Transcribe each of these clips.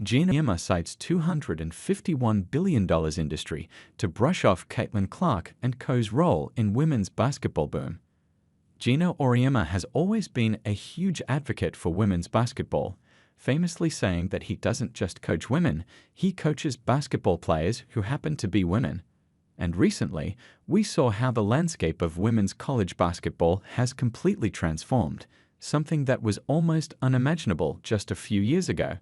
Geno Auriemma cites $251 billion industry to brush off Caitlin Clark and co.'s role in women's basketball boom. Geno Auriemma has always been a huge advocate for women's basketball, famously saying that he doesn't just coach women, he coaches basketball players who happen to be women. And recently, we saw how the landscape of women's college basketball has completely transformed, something that was almost unimaginable just a few years ago.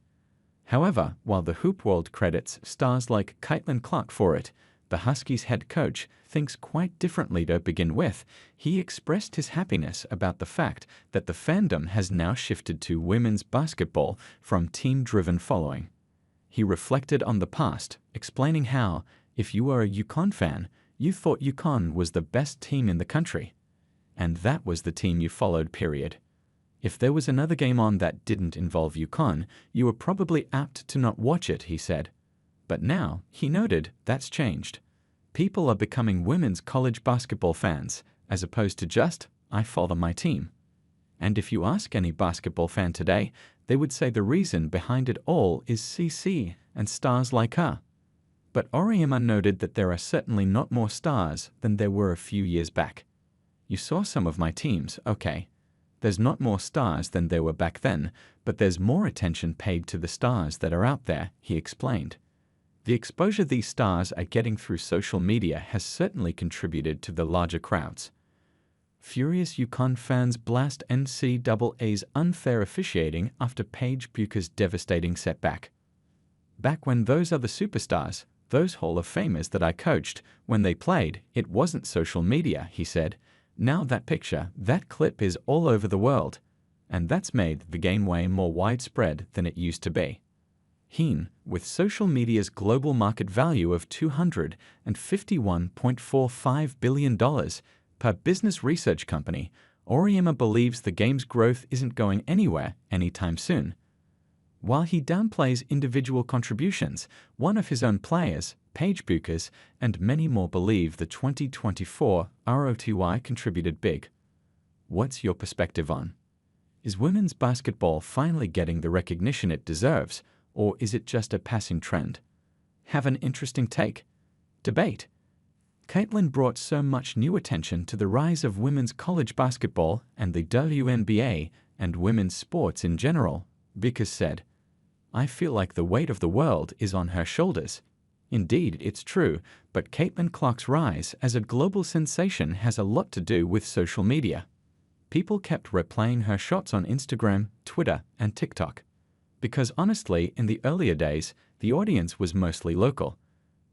However, while the hoop world credits stars like Caitlin Clark for it, the Huskies head coach thinks quite differently to begin with. He expressed his happiness about the fact that the fandom has now shifted to women's basketball from team-driven following. He reflected on the past, explaining how, if you were a Uconn fan, you thought Uconn was the best team in the country. And that was the team you followed, period. If there was another game on that didn't involve Uconn, you were probably apt to not watch it, he said. But now, he noted, that's changed. People are becoming women's college basketball fans, as opposed to just, I follow my team. And if you ask any basketball fan today, they would say the reason behind it all is CC and stars like her. But Auriemma noted that there are certainly not more stars than there were a few years back. You saw some of my teams, okay. There's not more stars than there were back then, but there's more attention paid to the stars that are out there, he explained. The exposure these stars are getting through social media has certainly contributed to the larger crowds. Furious Uconn fans blast NCAA's unfair officiating after Paige Bucher's devastating setback. Back when those other superstars, those Hall of Famers that I coached, when they played, it wasn't social media, he said. Now that picture, that clip is all over the world, and that's made the game way more widespread than it used to be. With social media's global market value of $251.45 billion per business research company, Auriemma believes the game's growth isn't going anywhere anytime soon. While he downplays individual contributions, one of his own players, Paige Bucher's, and many more believe the 2024 ROTY contributed big. What's your perspective on? Is women's basketball finally getting the recognition it deserves, or is it just a passing trend? Have an interesting take. Debate. Caitlin brought so much new attention to the rise of women's college basketball and the WNBA and women's sports in general, Bucher said. I feel like the weight of the world is on her shoulders. Indeed, it's true, but Caitlin Clark's rise as a global sensation has a lot to do with social media. People kept replaying her shots on Instagram, Twitter, and TikTok. Because honestly, in the earlier days, the audience was mostly local.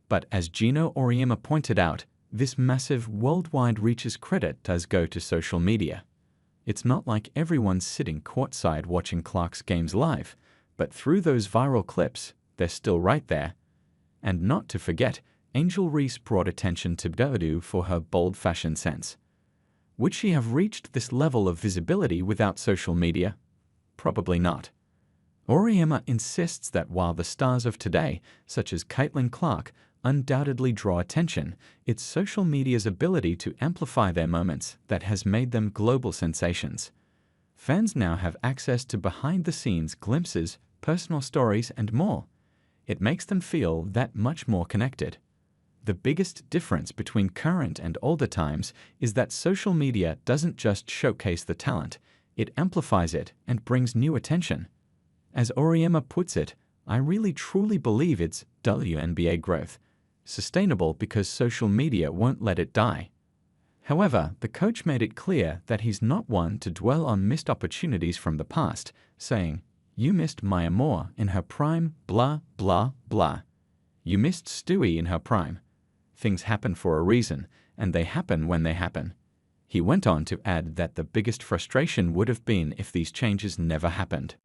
But as Geno Auriemma pointed out, this massive worldwide reach's credit does go to social media. It's not like everyone's sitting courtside watching Clark's games live, but through those viral clips, they're still right there. And not to forget, Angel Reese brought attention to Dodu for her bold fashion sense. Would she have reached this level of visibility without social media? Probably not. Auriemma insists that while the stars of today, such as Caitlin Clark, undoubtedly draw attention, it's social media's ability to amplify their moments that has made them global sensations. Fans now have access to behind-the-scenes glimpses, personal stories, and more. It makes them feel that much more connected. The biggest difference between current and older times is that social media doesn't just showcase the talent, it amplifies it and brings new attention. As Auriemma puts it, I really truly believe it's WNBA growth, sustainable because social media won't let it die. However, the coach made it clear that he's not one to dwell on missed opportunities from the past, saying, you missed Maya Moore in her prime, blah, blah, blah. You missed Stewie in her prime. Things happen for a reason, and they happen when they happen. He went on to add that the biggest frustration would have been if these changes never happened.